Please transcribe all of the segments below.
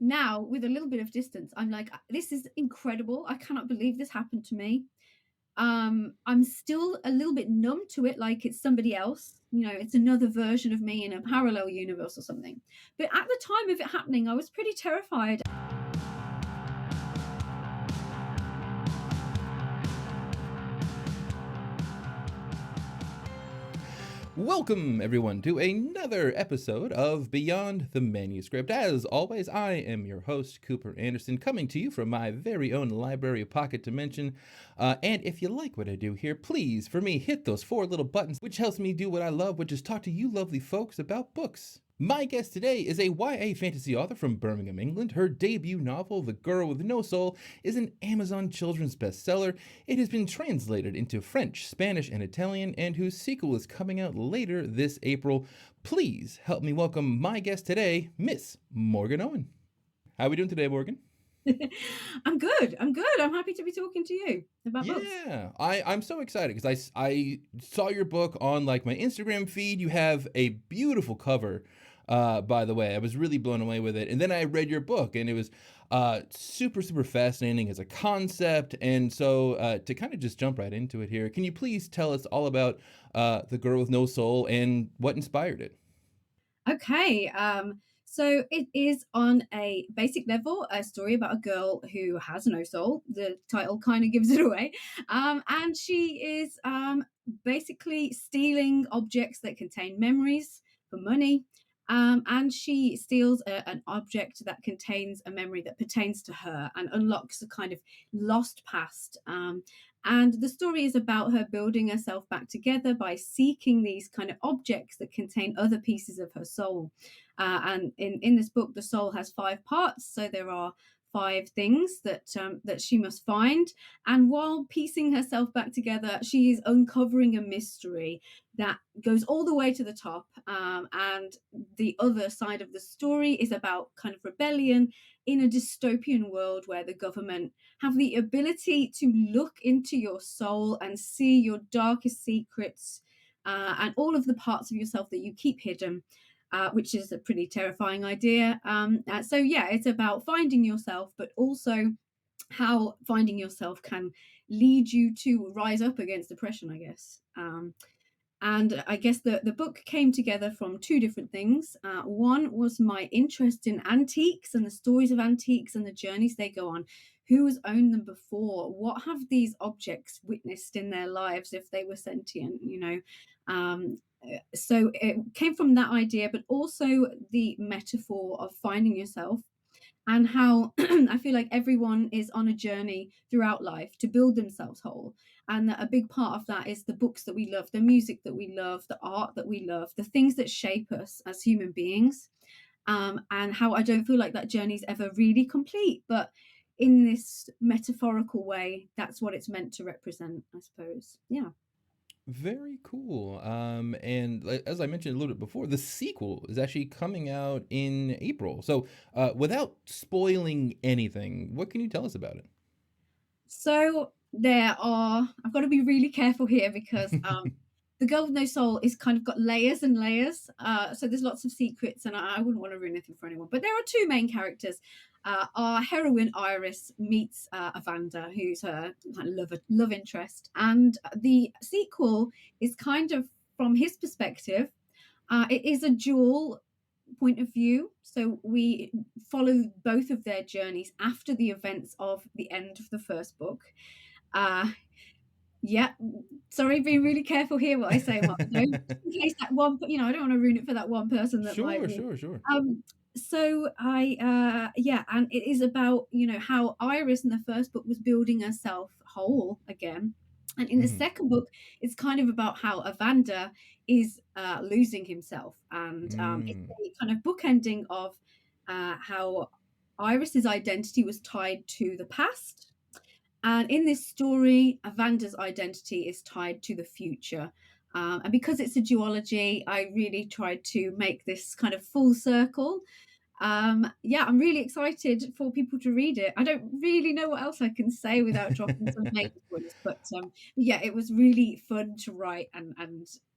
now with a little bit of distance, I'm like, this is incredible. I cannot believe this happened to me. I'm still a little bit numb to it, like it's somebody else. It's another version of me in a parallel universe or something. But at the time of it happening, I was pretty terrified. Welcome, everyone, to another episode of Beyond the Manuscript. As always, I am your host, Cooper Anderson, coming to you from my very own library of Pocket Dimension. And if you like what I do here, please, for me, hit those four little buttons, which helps me do what I love, which is talk to you lovely folks about books. My guest today is a YA fantasy author from Birmingham, England. Her debut novel, The Girl with No Soul, is an Amazon children's bestseller. It has been translated into French, Spanish, and Italian, and whose sequel is coming out later this April. Please help me welcome my guest today, Miss Morgan Owen. How are we doing today, Morgan? I'm good. I'm happy to be talking to you about books. Yeah, I'm so excited because I saw your book on like my Instagram feed. You have a beautiful cover. By the way, I was really blown away with it. And then I read your book, and it was super, super fascinating as a concept. And so to kind of just jump right into it here, can you please tell us all about The Girl with No Soul and what inspired it? Okay. So it is on a basic level a story about a girl who has no soul. The title kind of gives it away. And she is basically stealing objects that contain memories for money. And she steals an object that contains a memory that pertains to her and unlocks a kind of lost past. And the story is about her building herself back together by seeking these kind of objects that contain other pieces of her soul. And in this book, the soul has five parts. So there are five things that she must find. And while piecing herself back together, she is uncovering a mystery that goes all the way to the top. And the other side of the story is about kind of rebellion in a dystopian world where the government have the ability to look into your soul and see your darkest secrets and all of the parts of yourself that you keep hidden. Which is a pretty terrifying idea. So, yeah, it's about finding yourself, but also how finding yourself can lead you to rise up against depression, I guess. And I guess the book came together from two different things. One was my interest in antiques and the stories of antiques and the journeys they go on. Who has owned them before? What have these objects witnessed in their lives if they were sentient? So it came from that idea, but also the metaphor of finding yourself and how I feel like everyone is on a journey throughout life to build themselves whole. And a big part of that is the books that we love, the music that we love, the art that we love, the things that shape us as human beings. And how I don't feel like that journey is ever really complete. But in this metaphorical way, that's what it's meant to represent, I suppose. Yeah. Very cool. And as I mentioned a little bit before, the sequel is actually coming out in April. So, without spoiling anything, what can you tell us about So I've got to be really careful here because it? The Girl with No Soul is kind of got layers and layers. So there's lots of secrets, and I wouldn't want to ruin anything for anyone. But there are two main characters. Our heroine Iris meets Evander, who's her kind of love interest, and the sequel is kind of from his perspective. It is a dual point of view, so we follow both of their journeys after the events of the end of the first book. Uh, yeah, sorry, being really careful here what I say, what I don't, just in case that one, I don't want to ruin it for that one person that might Sure, be. sure, sure. Yeah, and it is about how Iris in the first book was building herself whole again, and in the Mhm. second book, it's kind of about how Evander is losing himself, and it's Mm. a kind of bookending of how Iris's identity was tied to the past, and in this story, Avanda's identity is tied to the future. And because it's a duology, I really tried to make this kind of full circle. Yeah, I'm really excited for people to read it. I don't really know what else I can say without dropping some major spoilers, but yeah, it was really fun to write and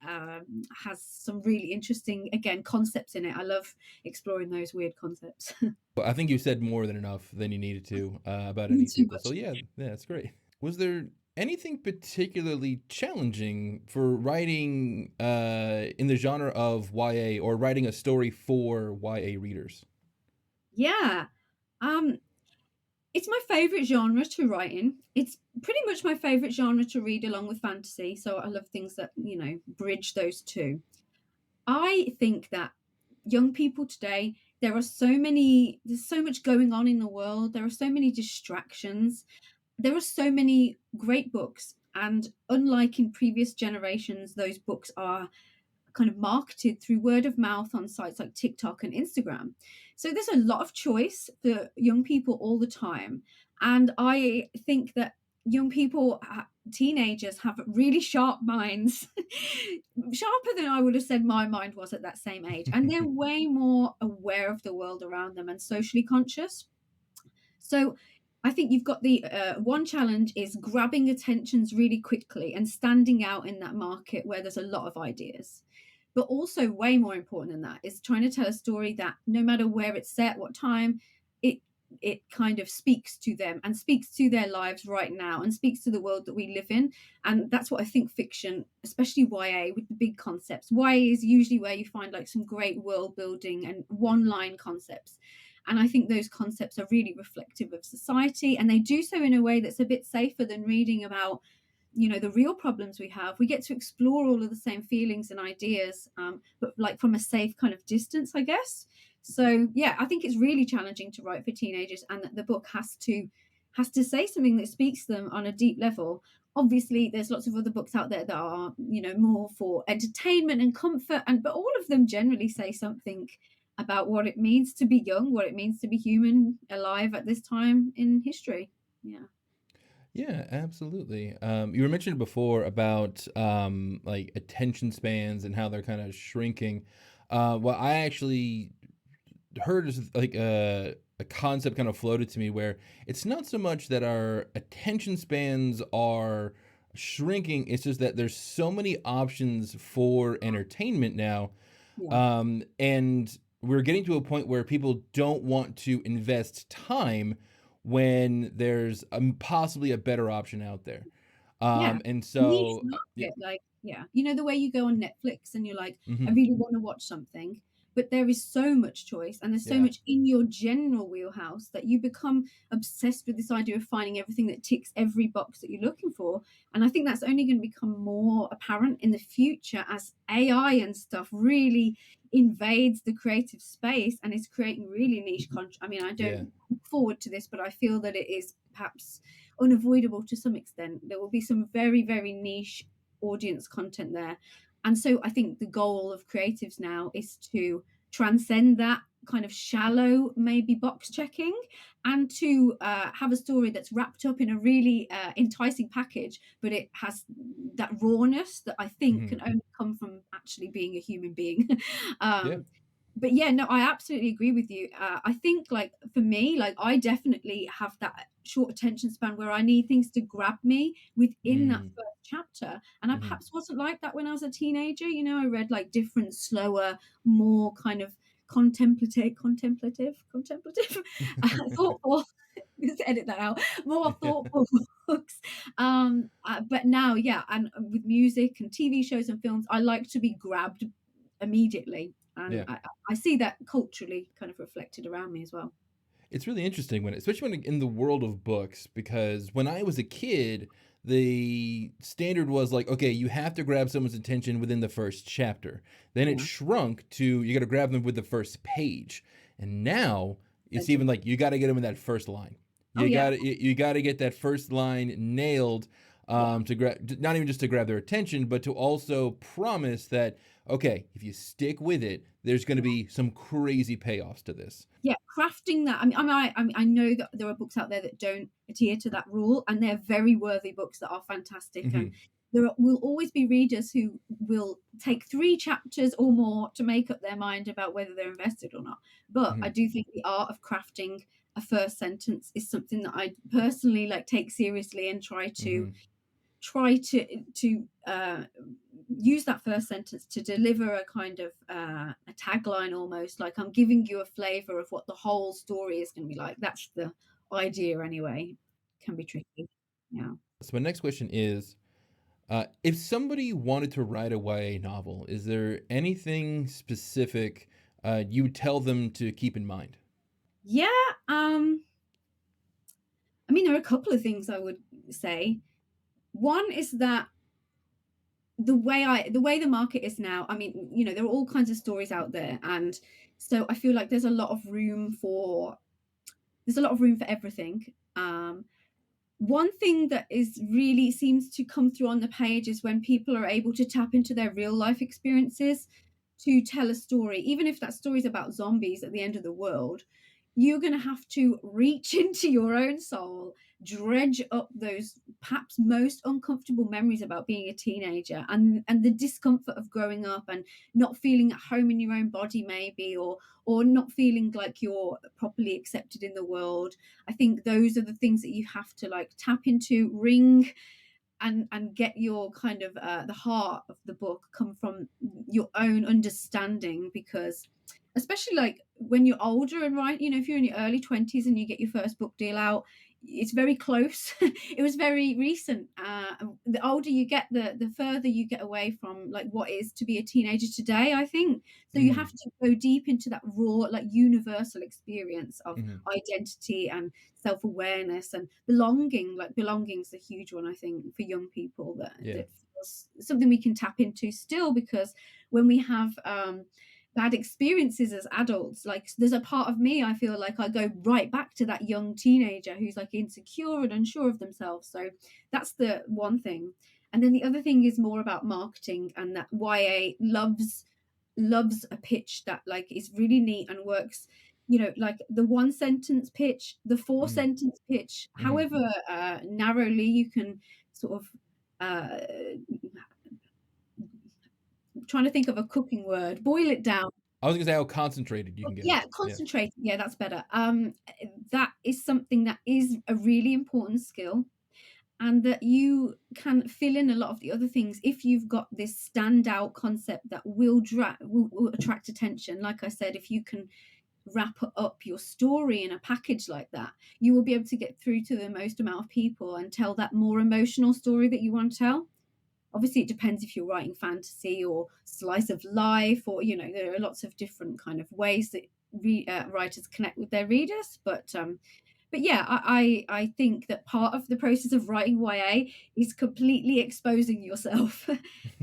has some really interesting again concepts in it. I love exploring those weird concepts. But I think you said more than enough than you needed to about any Too sequel. So much. yeah, that's great. Was there anything particularly challenging for writing in the genre of YA or writing a story for YA readers? Yeah. Um, it's my favorite genre to write in. It's pretty much my favorite genre to read along with fantasy. So I love things that, bridge those two. I think that young people today, there's so much going on in the world. There are so many distractions. There are so many great books. And unlike in previous generations, those books are kind of marketed through word of mouth on sites like TikTok and Instagram. So there's a lot of choice for young people all the time. And I think that young people, teenagers, have really sharp minds, sharper than I would have said my mind was at that same age. And they're way more aware of the world around them and socially conscious. So I think you've got the one challenge is grabbing attentions really quickly and standing out in that market where there's a lot of ideas. But also, way more important than that is trying to tell a story that no matter where it's set, what time, it it kind of speaks to them and speaks to their lives right now and speaks to the world that we live in. And that's what I think fiction, especially YA with the big concepts. YA is usually where you find like some great world building and one line concepts. And I think those concepts are really reflective of society, and they do so in a way that's a bit safer than reading about, the real problems we have. We get to explore all of the same feelings and ideas, but like from a safe kind of distance, I guess. So yeah, I think it's really challenging to write for teenagers, and that the book has to say something that speaks to them on a deep level. Obviously there's lots of other books out there that are, more for entertainment and comfort, and but all of them generally say something about what it means to be young, what it means to be human, alive at this time in history. Yeah. Yeah, absolutely. You were mentioning before about like attention spans and how they're kind of shrinking. Well, I actually heard is like a concept kind of floated to me where it's not so much that our attention spans are shrinking, it's just that there's so many options for entertainment now, Yeah. and we're getting to a point where people don't want to invest time when there's possibly a better option out there. Yeah. And Niche so, yeah. market, like, yeah. You know the way you go on Netflix and you're like, "I Hmm. really wanna watch something," but there is so much choice and there's so Yeah. much in your general wheelhouse that you become obsessed with this idea of finding everything that ticks every box that you're looking for, and I think that's only gonna become more apparent in the future as AI and stuff really invades the creative space and is creating really niche I mean, I Yeah. don't look forward to this, but I feel that it is perhaps unavoidable to some extent. There will be some very, very niche audience content there. And so I think the goal of creatives now is to transcend that kind of shallow, maybe box checking, and to have a story that's wrapped up in a really enticing package, but it has that rawness that I think Hmm. can only come from actually being a human being. Yeah. um, but yeah, no, I absolutely agree with you. I think, like, for me, like, I definitely have that short attention span where I need things to grab me within that Mm. first chapter. And I Hmm. perhaps wasn't like that when I was a teenager. I read like different, slower, more kind of contemplative, thoughtful. Just edit that out. More thoughtful books. But now, yeah, and with music and TV shows and films, I like to be grabbed immediately, and Yeah. I see that culturally kind of reflected around me as well. It's really interesting when, especially when in the world of books, because when I was a kid, the standard was like, okay, you have to grab someone's attention within the first chapter. Then it Yeah, shrunk to you got to grab them with the first page, and now it's even legend. like you got to get them in that first line. Oh yeah, You got to get that first line nailed, yeah. to grab, not even just to grab their attention, but to also promise that, okay, if you stick with it, there's going to be some crazy payoffs to this. Yeah, crafting that. I know that there are books out there that don't adhere to that rule, and they're very worthy books that are fantastic. And Hmm. will always be readers who will take 3 chapters or more to make up their mind about whether they're invested or not. But I Mhm. do think the art of crafting a first sentence is something that I personally like take seriously and Mhm. try to use that first sentence to deliver a kind of a tagline, almost like I'm giving you a flavor of what the whole story is going to be like. That's the idea anyway. Can be tricky. Yeah. So my next question is, if somebody wanted to write a YA novel, is there anything specific you would tell them to keep in mind? Yeah, I mean, there are a couple of things I would say. One is that the way the market is now, I mean, there are all kinds of stories out there, and so I feel like there's a lot of room for everything. One thing that is really seems to come through on the page is when people are able to tap into their real life experiences to tell a story, even if that story is about zombies at the end of the world. You're going to have to reach into your own soul, dredge up those perhaps most uncomfortable memories about being a teenager, and the discomfort of growing up and not feeling at home in your own body, maybe, or not feeling like you're properly accepted in the world. I think those are the things that you have to like tap into, ring, and get your kind of the heart of the book come from your own understanding, because especially like when you're older and right, if you're in your early 20s and you get your first book deal out, it's very close. It was very recent. The older you get, the further you get away from like what is to be a teenager today, I think. So you have Mm. to go deep into that raw, like universal experience of Mhm. identity and self-awareness and belonging. Like belonging's a huge one, I think, for young people, Yeah. that feels something we can tap into still, because when we have bad experiences as adults, like there's a part of me, I feel like I go right back to that young teenager who's like insecure and unsure of themselves. So that's the one thing. And then the other thing is more about marketing, and that YA loves a pitch that like is really neat and works, like the one sentence pitch, the four Mhm. sentence pitch, Mhm. however narrowly you can sort of uh trying to think of a cooking word, boil it down. I was gonna say how concentrated you Oh, can get. yeah, Yeah. concentrate. Yeah, that's better. That is something that is a really important skill, and that you can fill in a lot of the other things if you've got this standout concept that will attract attention. Like I said, if you can wrap up your story in a package like that, you will be able to get through to the most amount of people and tell that more emotional story that you want to tell. Obviously, it depends if you're writing fantasy or slice of life, or there are lots of different kind of ways that writers connect with their readers. But yeah, I think that part of the process of writing YA is completely exposing yourself,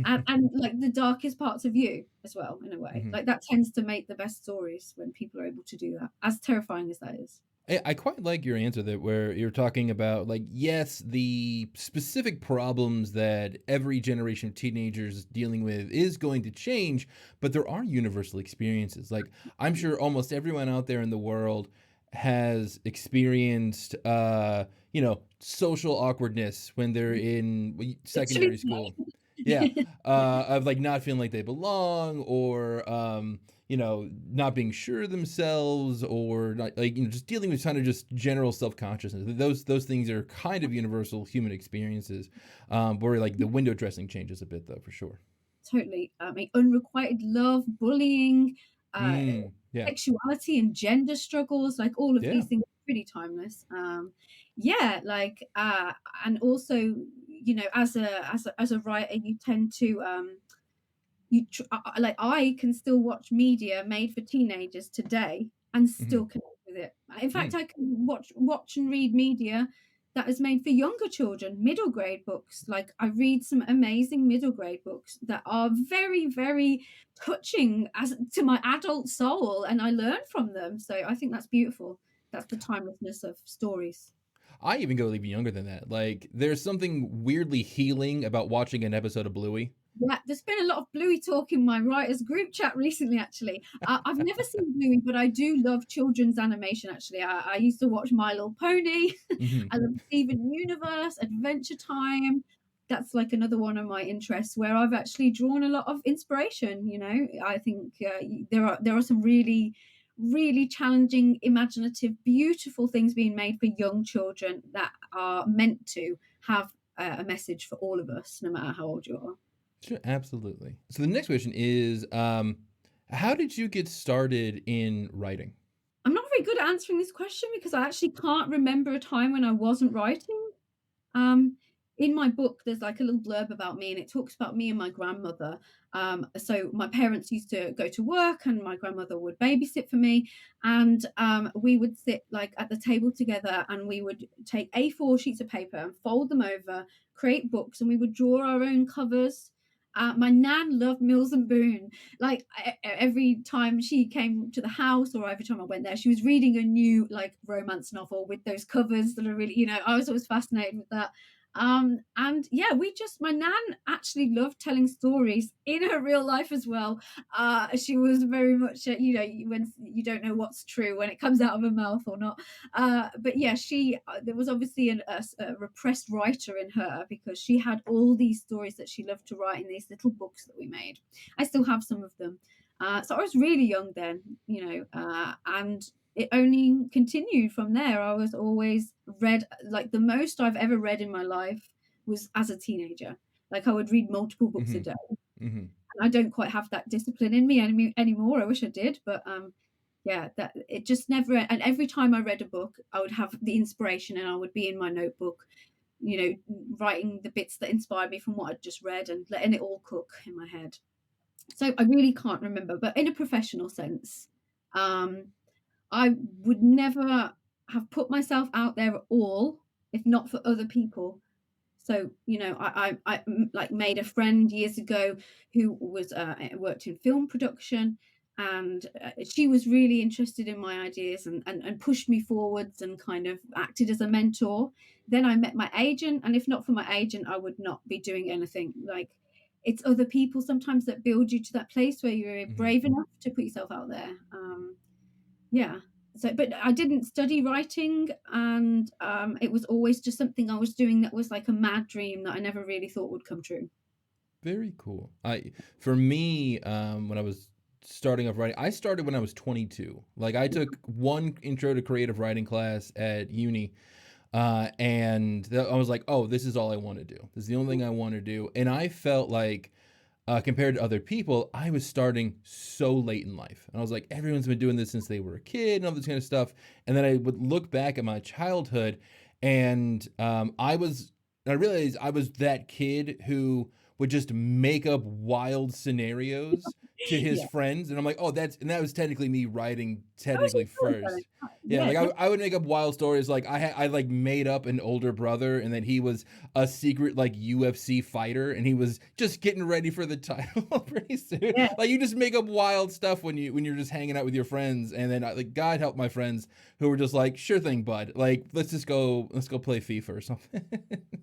and like the darkest parts of you as well, in a way. Mhm. Like that tends to make the best stories when people are able to do that, as terrifying as that is. I quite like your answer that where you're talking about like yes, the specific problems that every generation of teenagers is dealing with is going to change, but there are universal experiences. Like I'm sure almost everyone out there in the world has experienced social awkwardness when they're in Literally secondary school. Yeah, me. of like not feeling like they belong, or not being sure of themselves, or not like just dealing with kind of just general self consciousness. Those things are kind of universal human experiences. Where like the window dressing changes a bit though, for sure. Totally. I mean, unrequited love, bullying, uh, Yeah. sexuality and gender struggles, like all of Yeah. these things are pretty timeless. Yeah, like, and also, as a writer, you tend to, like, I can still watch media made for teenagers today and Hmm. still connect with it. In fact, Mm. I can watch and read media that is made for younger children, middle grade books. Like I read some amazing middle grade books that are very, very touching as to my adult soul, and I learn from them. So I think that's beautiful. That's the timelessness of stories. I even go even younger than that. Like there's something weirdly healing about watching an episode of Bluey. Yeah, there's been a lot of Bluey talk in my writers group chat recently. Actually, I've never seen Bluey, but I do love children's animation. Actually, I used to watch My Little Pony. Hmm. I love Steven Universe, Adventure Time. that's like another one of my interests where I've actually drawn a lot of inspiration. I think there are some really challenging, imaginative, beautiful things being made for young children that are meant to have a message for all of us, no matter how old you are. Sure, absolutely. So the next question is, how did you get started in writing? I'm not very good at answering this question because I actually can't remember a time when I wasn't writing. Um, in my book, there's like a little blurb about me, and it talks about me and my grandmother. So my parents used to go to work, and my grandmother would babysit for me, and we would sit like at the table together, and we would take A4 sheets of paper and fold them over, create books, and we would draw our own covers. My nan loved Mills and Boone. Like every time she came to the house, or every time I went there, she was reading a new like romance novel with those covers that are really, I was always fascinated with that. And yeah, my nan actually loved telling stories in her real life as well. She was very much, when you don't know what's true when it comes out of her mouth or not. But yeah, there was obviously a repressed writer in her because she had all these stories that she loved to write in these little books that we made. I still have some of them. So I was really young then, and it only continued from there. I was always read, like the most I've ever read in my life was as a teenager. Like I would read multiple books a Mhm, day. mhm. And I don't quite have that discipline in me anymore. I wish I did, but yeah, that it just never. And every time I read a book, I would have the inspiration, and I would be in my notebook, writing the bits that inspired me from what I'd just read and letting it all cook in my head. So I really can't remember, but in a professional sense, um, I would never have put myself out there at all if not for other people. So, like made a friend years ago who was worked in film production, and she was really interested in my ideas and pushed me forwards and kind of acted as a mentor. Then I met my agent, and if not for my agent, I would not be doing anything. Like it's other people sometimes that build you to that place where you're Mhm. brave enough to put yourself out there. Yeah. So, but I didn't study writing, and it was always just something I was doing that was like a mad dream that I never really thought would come true. Very cool. For me, when I was starting off writing, I started when I was 22. Like I took one intro to creative writing class at uni, I was like, "Oh, this is all I want to do. This is the only thing I want to do." And I felt like, compared to other people, I was starting so late in life, and I was like, "Everyone's been doing this since they were a kid, and all this kind of stuff." And then I would look back at my childhood, and I realized I was that kid who would just make up wild scenarios to his Yeah. friends, and I'm like, "Oh, that was technically me writing That was your technically storytelling. first." Right. Yeah, Yeah. like I would make up wild stories. Like I like made up an older brother, and then he was a secret like UFC fighter, and he was just getting ready for the title pretty soon. Yeah. Like you just make up wild stuff when you're just hanging out with your friends, and then like God help my friends who were just like, sure thing, bud. Like let's go play FIFA or something.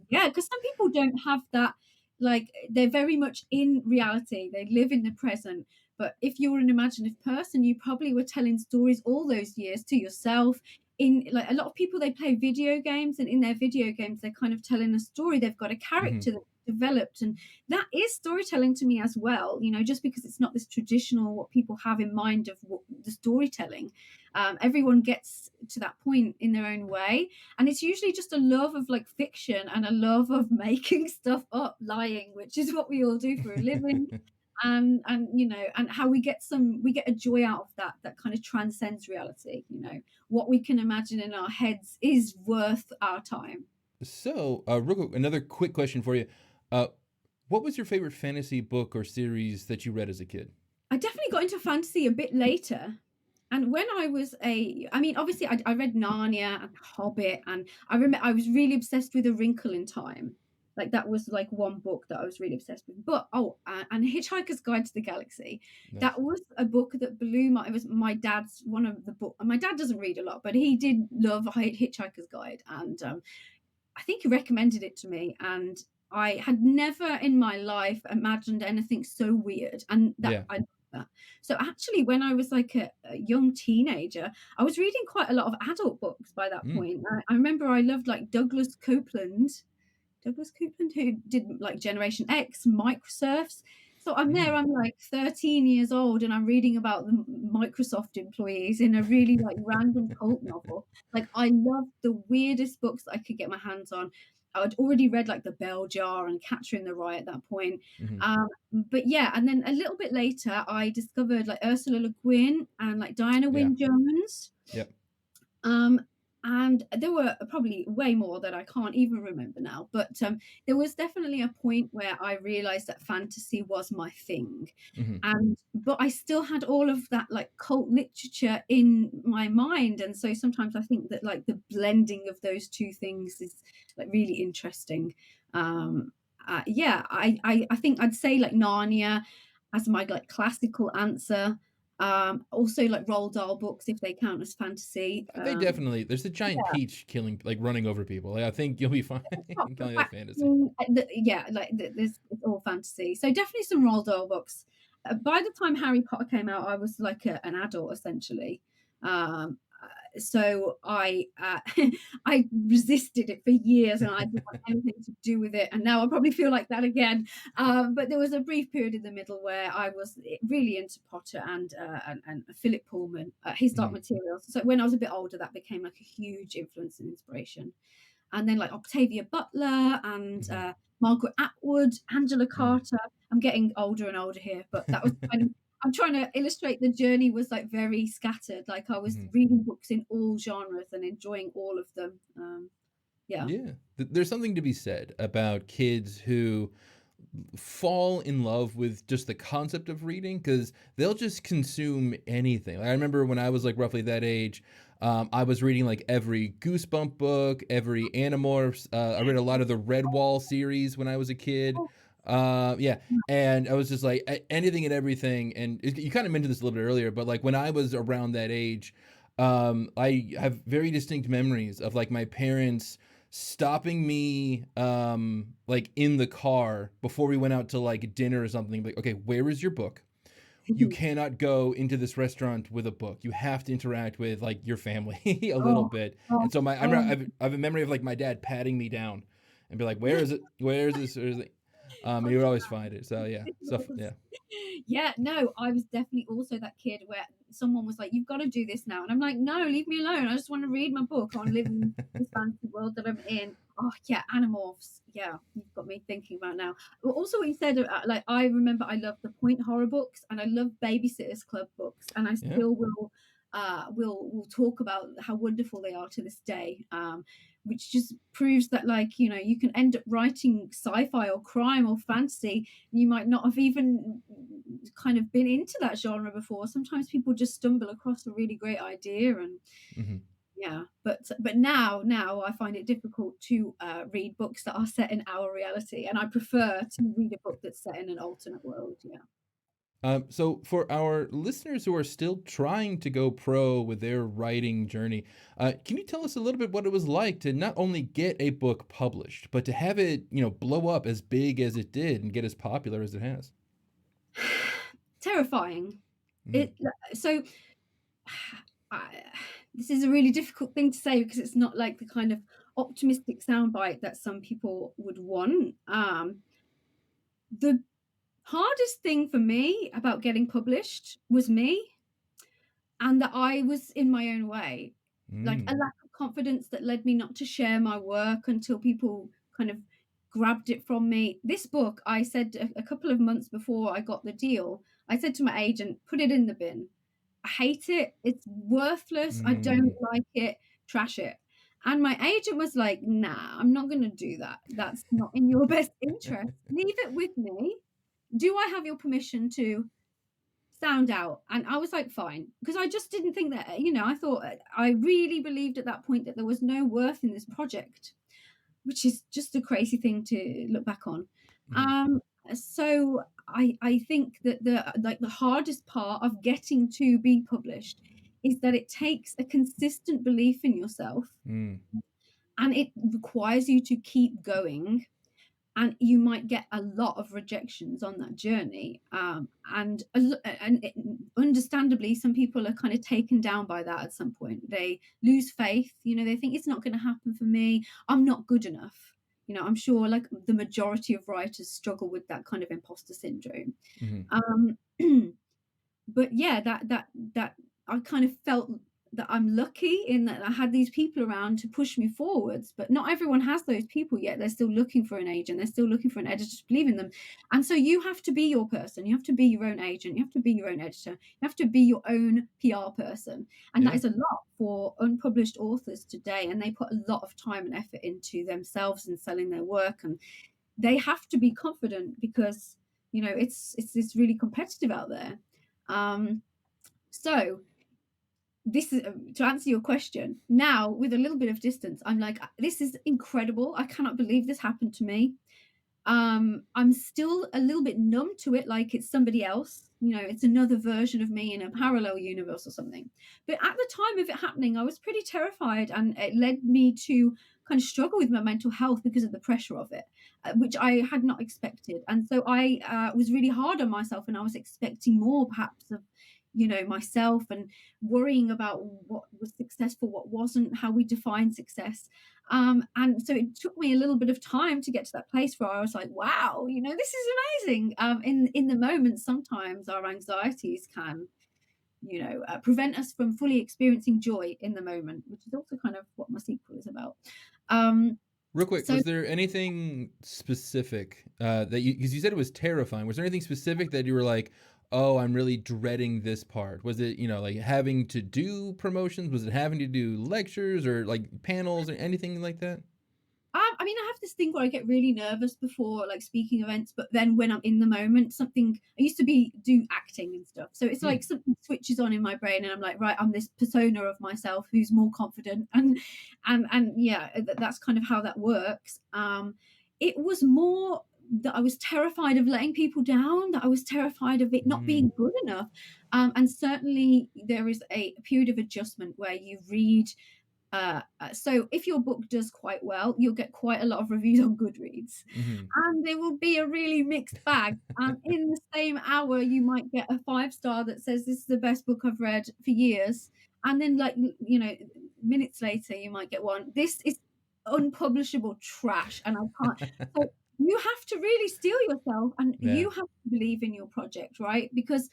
Yeah, because some people don't have that, like, they're very much in reality, they live in the present. But if you're an imaginative person, you probably were telling stories all those years to yourself. In like a lot of people, they play video games, and in their video games, they're kind of telling a story. They've got a Mhm, character that's developed, and that is storytelling to me as well. Just because it's not this traditional what people have in mind of what the storytelling. Everyone gets to that point in their own way, and it's usually just a love of like fiction and a love of making stuff up, lying, which is what we all do for a living. And how we get a joy out of that kind of transcends reality. What we can imagine in our heads is worth our time. So, real quick, another quick question for you. Uh, what was your favorite fantasy book or series that you read as a kid? I definitely got into fantasy a bit later. And when I mean, obviously, I read Narnia and Hobbit, and I remember I was really obsessed with A Wrinkle in Time. Like that was like one book that I was really obsessed with. But and Hitchhiker's Guide to the Galaxy. Nice. That was a book that blew my. It was my dad's one of the book. My dad doesn't read a lot, but he did love Hitchhiker's Guide, and I think he recommended it to me, and I had never in my life imagined anything so weird, and that Yeah. I love that. So actually, when I was like a young teenager, I was reading quite a lot of adult books by that Mm. point. I remember I loved like Douglas Copeland. Douglas Coupland, who did like Generation X, Microsurfs. So I'm there, Mm. I'm like 13 years old, and I'm reading about the Microsoft employees in a really like random cult novel. Like I loved the weirdest books that I could get my hands on. I'd already read like The Bell Jar and Catcher in the Rye at that point. Mhm. But yeah, and then a little bit later, I discovered like Ursula Le Guin and like Diana Yeah. Wynne Jones. Yep. Um, and there were probably way more that I can't even remember now. But there was definitely a point where I realized that fantasy was my thing. Mhm. And but I still had all of that like cult literature in my mind. And so sometimes I think that like the blending of those two things is like really interesting. Um, yeah, I think I'd say like Narnia as my like classical answer, also like Roald Dahl books if they count as fantasy. They definitely there's a giant Yeah, peach killing like, running over people. Like, I think you'll be fine apart from calling that fact, fantasy. yeah, like there's it's all fantasy. So definitely some Roald Dahl books. By the time Harry Potter came out, I was like an adult essentially. So I resisted it for years, and I didn't want anything to do with it. And now I probably feel like that again. But there was a brief period in the middle where I was really into Potter and Philip Pullman, his Dark Mhm. Materials. So when I was a bit older, that became like a huge influence and inspiration. And then like Octavia Butler and Mhm. Margaret Atwood, Angela Mm. Carter. I'm getting older and older here, but that was kind of I'm trying to illustrate the journey was like very scattered. Like I was Mhm. reading books in all genres and enjoying all of them. Yeah. Yeah. There's something to be said about kids who fall in love with just the concept of reading because they'll just consume anything. Like, I remember when I was like roughly that age, I was reading like every Goosebump book, every Animorphs. I read a lot of the Redwall series when I was a kid. Oh, Yeah, and I was just like anything and everything. And you kind of mentioned this a little bit earlier, but like when I was around that age, I have very distinct memories of like my parents stopping me like in the car before we went out to like dinner or something, like, okay, where is your book? You cannot go into this restaurant with a book. You have to interact with like your family a little oh, bit. oh, And so I oh. remember I have a memory of like my dad patting me down and be like, where is it, where is this, where is it? And he would always find it. So yeah, stuff. Yeah. Yeah, no, I was definitely also that kid where someone was like, "You've got to do this now," and I'm like, "No, leave me alone. I just want to read my book. I want to live in this fantasy world that I'm in." Oh yeah, Animorphs. Yeah, you've got me thinking about now. But also, what you said, like I remember, I love the Point horror books, and I love Babysitters Club books, and I Yeah. still will talk about how wonderful they are to this day. Which just proves that, like, you know, you can end up writing sci-fi or crime or fantasy you might not have even kind of been into that genre before. Sometimes people just stumble across a really great idea and Hmm. yeah, but now I find it difficult to read books that are set in our reality, and I prefer to read a book that's set in an alternate world. Yeah. So for our listeners who are still trying to go pro with their writing journey, can you tell us a little bit what it was like to not only get a book published, but to have it, blow up as big as it did and get as popular as it has? Terrifying. Mm. It so I, this is a really difficult thing to say because it's not like the kind of optimistic soundbite that some people would want. The hardest thing for me about getting published was me, and that I was in my own way. Like a Mm. lack of confidence that led me not to share my work until people kind of grabbed it from me. This book, I said a couple of months before I got the deal, I said to my agent, put it in the bin. I hate it. It's worthless. I don't Mm. like it. Trash it. And my agent was like, nah, I'm not going to do that. That's not in your best interest. Leave it with me. Do I have your permission to sound out? And I was like, fine. Because I just didn't think that, I thought I really believed at that point that there was no worth in this project, which is just a crazy thing to look back on. Mhm. Um, so I think that the hardest part of getting to be published is that it takes a consistent belief in yourself Mm. and it requires you to keep going, and you might get a lot of rejections on that journey, understandably some people are kind of taken down by that. At some point they lose faith, they think it's not going to happen for me, I'm not good enough. I'm sure like the majority of writers struggle with that kind of imposter syndrome. Mhm. Um, but yeah, that I kind of felt that I'm lucky in that I had these people around to push me forwards, but not everyone has those people yet. They're still looking for an agent. They're still looking for an editor to believe in them. And so you have to be your person. You have to be your own agent. You have to be your own editor. You have to be your own PR person. And that Yeah. is a lot for unpublished authors today. And they put a lot of time and effort into themselves and selling their work. And they have to be confident because, it's really competitive out there. Um, so this is to answer your question. Now, with a little bit of distance, I'm like, this is incredible. I cannot believe this happened to me. I'm still a little bit numb to it, like it's somebody else. It's another version of me in a parallel universe or something. But at the time of it happening, I was pretty terrified, and it led me to kind of struggle with my mental health because of the pressure of it, which I had not expected. And so I was really hard on myself, and I was expecting more, perhaps, of myself, and worrying about what was successful, what wasn't, how we define success. And so it took me a little bit of time to get to that place where I was like, wow, this is amazing. In the moment, sometimes our anxieties can, prevent us from fully experiencing joy in the moment, which is also kind of what my sequel is about. Um, Real quick, so was there anything specific that because you said it was terrifying? Was there anything specific that you were like, "Oh, I'm really dreading this part"? Was it like having to do promotions? Was it having to do lectures or like panels or anything like that? I mean, I have this thing where I get really nervous before like speaking events, but then when I'm in the moment, something I used to be do acting and stuff. So it's Hmm. like something switches on in my brain, and I'm like, right, I'm this persona of myself who's more confident, and yeah, that's kind of how that works. It was more that I was terrified of letting people down, that I was terrified of it not Mm. being good enough. And certainly there is a period of adjustment where you read so if your book does quite well, you'll get quite a lot of reviews on Goodreads, Hmm. and there will be a really mixed bag. And in the same hour, you might get a 5 star that says this is the best book I've read for years, and then like minutes later, you might get one. This is unpublishable trash, and I can't. So you have to really steel yourself, and Yeah. you have to believe in your project, right? Because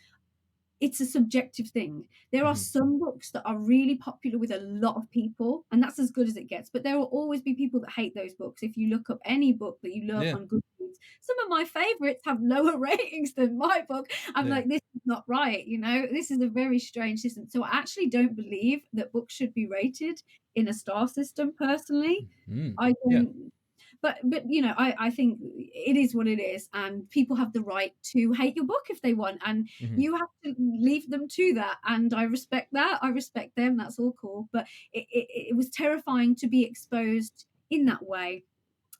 it's a subjective thing. There are Hmm. some books that are really popular with a lot of people, and that's as good as it gets. But there will always be people that hate those books. If you look up any book that you love Yeah. on Goodreads, some of my favorites have lower ratings than my book. I'm Yeah. like, this is not right. This is a very strange system. So I actually don't believe that books should be rated in a star system personally. Mm. I Yeah. don't but I think it is what it is, and people have the right to hate your book if they want, and Hmm. you have to leave them to that. And I respect that. I respect them. That's all cool. But it was terrifying to be exposed in that way.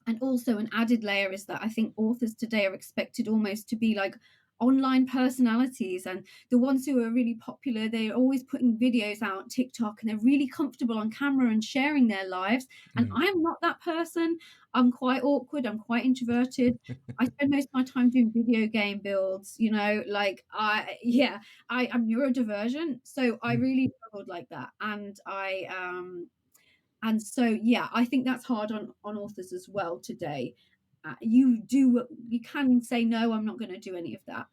And also, an added layer is that I think authors today are expected almost to be like online personalities, and the ones who are really popular, they're always putting videos out on TikTok, and they're really comfortable on camera and sharing their lives. And Hmm. I'm not that person. I'm quite awkward. I'm quite introverted. I spend most of my time doing video game builds, like I'm neurodivergent. So I really struggled like that. And so, yeah, I think that's hard on authors as well today. You can say no, I'm not going to do any of that.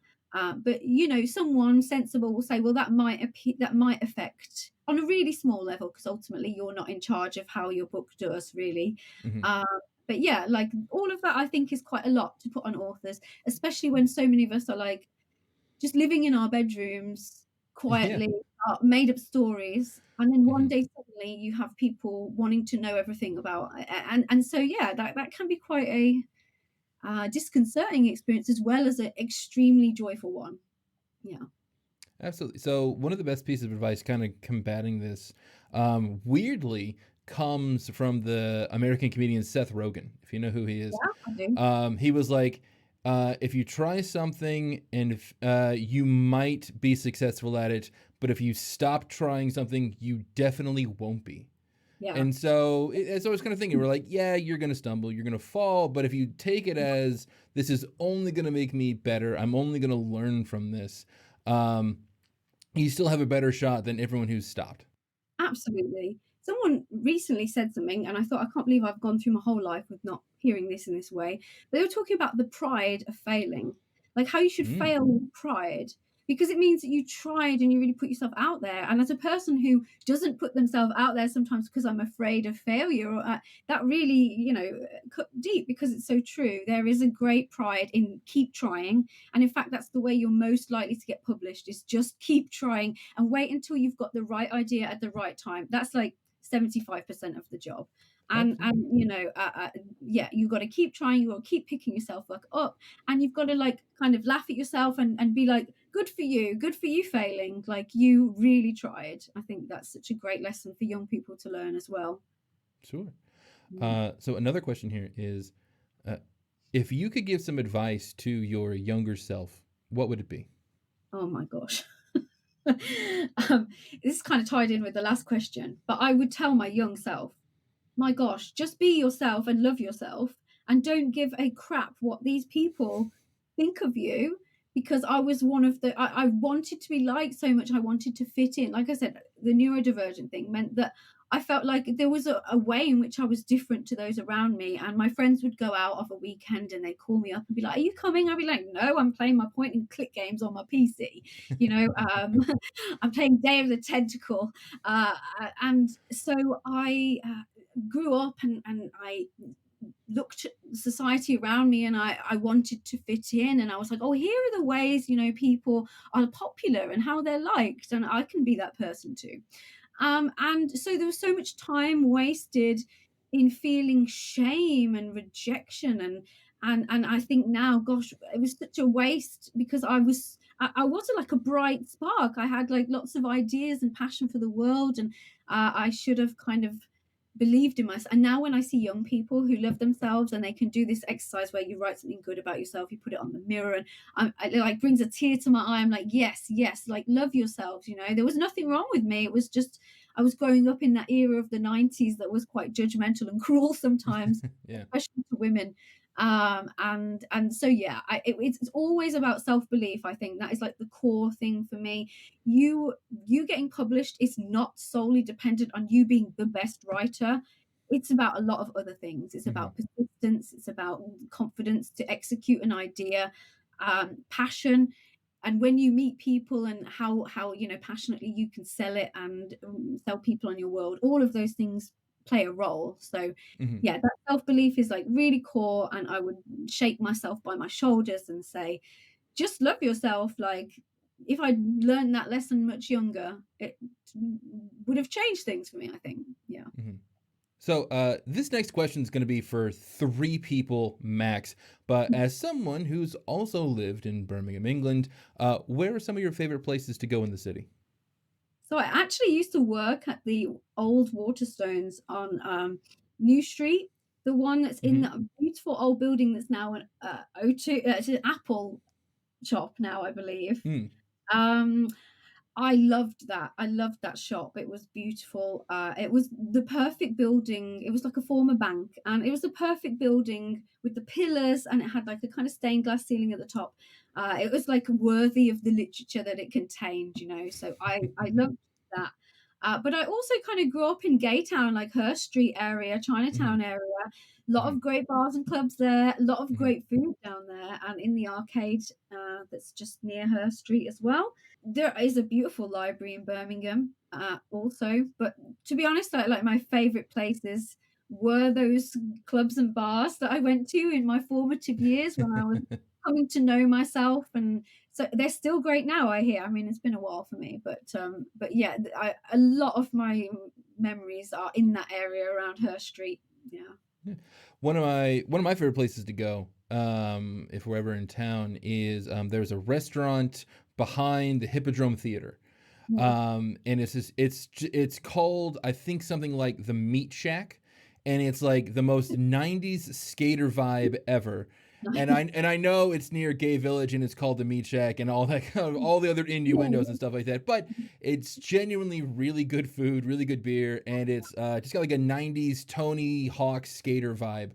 But someone sensible will say, well, that might affect on a really small level, because ultimately you're not in charge of how your book does, really. Hmm. Um, but yeah, like all of that, I think is quite a lot to put on authors, especially when so many of us are like just living in our bedrooms Yeah. quietly, made up stories, and then one Hmm. day suddenly you have people wanting to know everything about and so yeah, that can be quite a disconcerting experience as well as an extremely joyful one. Yeah. Absolutely. So one of the best pieces of advice, kind of combating this, weirdly comes from the American comedian Seth Rogen. If you know who he is, Yeah, I do. he was like, if you try something and if, you might be successful at it, but if you stop trying something, you definitely won't be. Yeah. And so it's always kind of thinking, we're like, yeah, you're going to stumble, you're going to fall. But if you take it as this is only going to make me better, I'm only going to learn from this. Um, you still have a better shot than everyone who's stopped. Absolutely. someone recently said something, and I thought, I can't believe I've gone through my whole life with not hearing this in this way. They were talking about the pride of failing, like how you should Mm, fail with pride, because it means that you tried and you really put yourself out there. And as a person who doesn't put themselves out there sometimes because I'm afraid of failure, or that really, cut deep, because it's so true. There is a great pride in keep trying, and in fact, that's the way you're most likely to get published, is just keep trying and wait until you've got the right idea at the right time. That's like 75% of the job. And absolutely. yeah, you've got to keep trying, you've got to keep picking yourself back up, and you've got to like kind of laugh at yourself and be like, good for you failing, like you really tried. I think that's such a great lesson for young people to learn as well. Sure. Mm. So another question here is, uh, if you could give some advice to your younger self, what would it be? Oh my gosh. This is kind of tied in with the last question, but I would tell my young self, my gosh, just be yourself and love yourself, and don't give a crap what these people think of you. Because I was one of I wanted to be liked so much. I wanted to fit in. Like I said, the neurodivergent thing meant that I felt like there was a way in which I was different to those around me. And my friends would go out of a weekend and they'd call me up and be like, "Are you coming?" I'd be like, "No, I'm playing my point and click games on my PC." You know, I'm playing Day of the Tentacle. And so I grew up, and I looked at society around me, and I wanted to fit in, and I was like, oh, here are the ways, people are popular and how they're liked, and I can be that person too. And so there was so much time wasted in feeling shame and rejection, and I think now, gosh, it was such a waste, because I wasn't like a bright spark. I had like lots of ideas and passion for the world, and I should have kind of believed in myself. And now when I see young people who love themselves and they can do this exercise where you write something good about yourself, you put it on the mirror, and it like brings a tear to my eye. I'm like, yes, yes, like love yourselves. There was nothing wrong with me. It was just I was growing up in that era of the 90s that was quite judgmental and cruel sometimes, Yeah. especially to women. And so yeah, it's always about self-belief. I think that is like the core thing for me. You getting published is not solely dependent on you being the best writer. It's about a lot of other things. It's Hmm. about persistence, it's about confidence to execute an idea, passion, and when you meet people, and how passionately you can sell it, and sell people on your world, all of those things play a role. So Hmm. yeah, that self-belief is like really core, and I would shake myself by my shoulders and say, just love yourself. Like, if I'd learned that lesson much younger, it would have changed things for me, I think. Yeah. Hmm. So this next question is going to be for three people max. But as someone who's also lived in Birmingham, England, where are some of your favorite places to go in the city? So I actually used to work at the old Waterstones on New Street, the one that's in Hmm. that beautiful old building that's now an O2. It's an Apple shop now, I believe. Mm. Um, I loved that. I loved that shop. It was beautiful. It was the perfect building. It was like a former bank, and it was the perfect building with the pillars, and it had like a kind of stained glass ceiling at the top. It was like worthy of the literature that it contained. So I loved that. But I also kind of grew up in Gaytown, like Hurst Street area, Hmm. Chinatown area. A lot Hmm. of great bars and clubs there. A lot of Hmm. great food down there, and in the arcade that's just near Hurst Street as well. There is a beautiful library in Birmingham, also. But to be honest, like my favorite places were those clubs and bars that I went to in my formative years when I was coming to know myself. And so they're still great now, I hear. I mean, it's been a while for me, but yeah, a lot of my memories are in that area around her street. Yeah. Yeah. One of my favorite places to go, if we're ever in town, is there's a restaurant behind the Hippodrome Theater. Mm. And it's called, I think, something like the Meat Shack, and it's like the most 90s skater vibe ever. And I know it's near Gay Village and it's called the Meat Shack and all that kind of, all the other innuendos and stuff like that, but it's genuinely really good food, really good beer, and it's just got like a 90s Tony Hawk skater vibe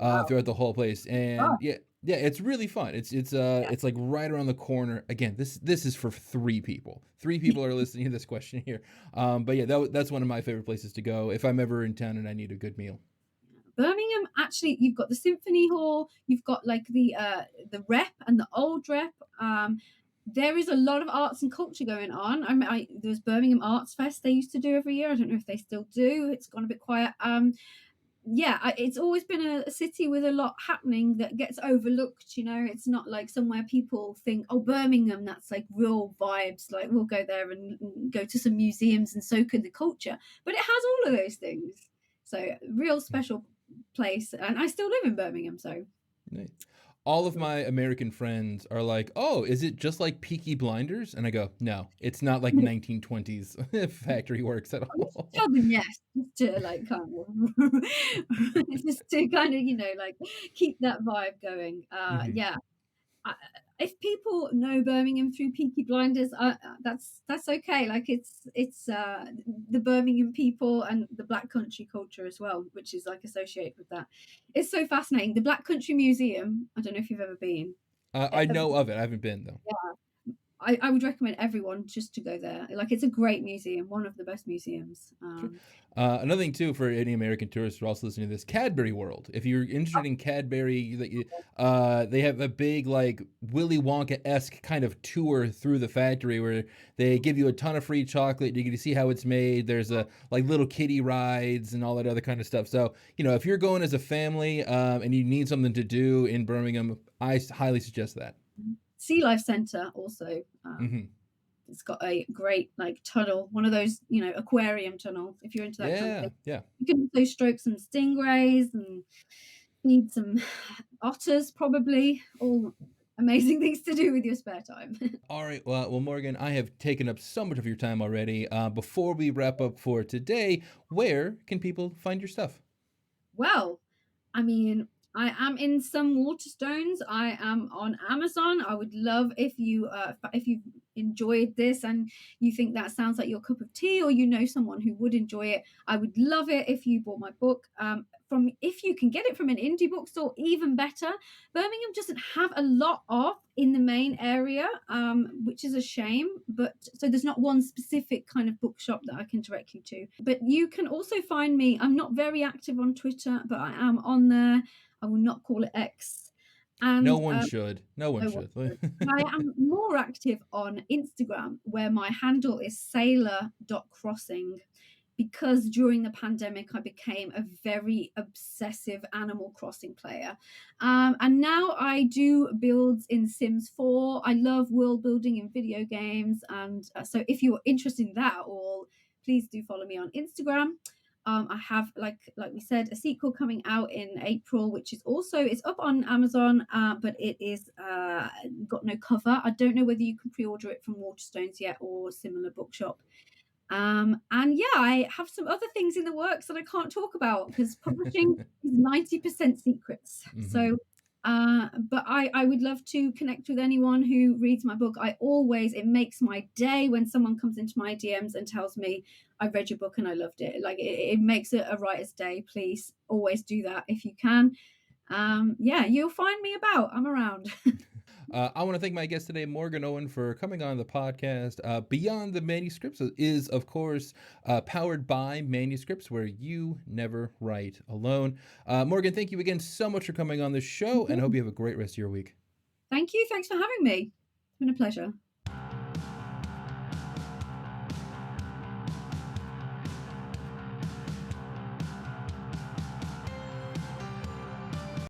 Wow. throughout the whole place. And Gosh. yeah, Yeah, it's really fun. Yeah. It's like right around the corner. Again, this is for 3 people. 3 people are listening to this question here. But yeah, that's one of my favorite places to go if I'm ever in town and I need a good meal. Birmingham, actually, you've got the Symphony Hall, you've got like the Rep and the Old Rep. There is a lot of arts and culture going on. There's Birmingham Arts Fest they used to do every year. I don't know if they still do. It's gone a bit quiet. Yeah, it's always been a city with a lot happening that gets overlooked. It's not like somewhere people think, oh, Birmingham, that's like real vibes. Like we'll go there and go to some museums and soak in the culture. But it has all of those things. So real special place. And I still live in Birmingham, so Nice. All of my American friends are like, "Oh, is it just like Peaky Blinders?" And I go, "No, it's not like 1920s factory works at I just all." tell them yes, just to like kind of just to kind of, like keep that vibe going. Mhm. Yeah, I, if people know Birmingham through Peaky Blinders, that's okay. Like it's the Birmingham people and the Black Country culture as well, which is like associated with that. It's so fascinating. The Black Country Museum. I don't know if you've ever been. I know of it. I haven't been though. Yeah, I would recommend everyone just to go there. Like it's a great museum, one of the best museums. Sure. Another thing too for any American tourists who are also listening to this, Cadbury World. If you're interested in Cadbury, they have a big like Willy Wonka-esque kind of tour through the factory where they give you a ton of free chocolate. You get to see how it's made. There's a like little kiddie rides and all that other kind of stuff. So if you're going as a family and you need something to do in Birmingham, highly suggest that. Sea Life Centre also. Hmm. It's got a great like tunnel, one of those, aquarium tunnels. If you're into that kind of Yeah, thing, yeah. you can also stroke some stingrays and feed some otters. Probably all amazing things to do with your spare time. All right. Well, Morgan, I have taken up so much of your time already. Before we wrap up for today, where can people find your stuff? Well, I mean, I am in some Waterstones. I am on Amazon. I would love if you enjoyed this and you think that sounds like your cup of tea, or you know someone who would enjoy it. I would love it if you bought my book. From if you can get it from an indie bookstore, even better. Birmingham doesn't have a lot of in the main area, which is a shame. But so there's not one specific kind of bookshop that I can direct you to. But you can also find me. I'm not very active on Twitter, but I am on there. I will not call it X. No And one should. No one no one should. should. I am more active on Instagram, where my handle is sailor.crossing, because during the pandemic I became a very obsessive Animal Crossing player. And now I do builds in Sims 4. I love world building in video games. And so if you're interested in that at all, please do follow me on Instagram. I have, like we said, a sequel coming out in April, which is also it's up on Amazon, but it is got no cover. I don't know whether you can pre-order it from Waterstones yet or similar bookshop. And yeah, I have some other things in the works that I can't talk about because publishing is 90% secrets. Hmm. So, but I would love to connect with anyone who reads my book. It makes my day when someone comes into my DMs and tells me, I read your book and I loved it. Like it makes it a writer's day. Please always do that if you can. Yeah, you'll find me about. I'm around. I want to thank my guest today, Morgan Owen, for coming on the podcast. Beyond the Manuscripts is, of course, powered by Manuscripts, where you never write alone. Morgan, thank you again so much for coming on the show, and I hope you have a great rest of your week. Thank you. Thanks for having me. It's been a pleasure.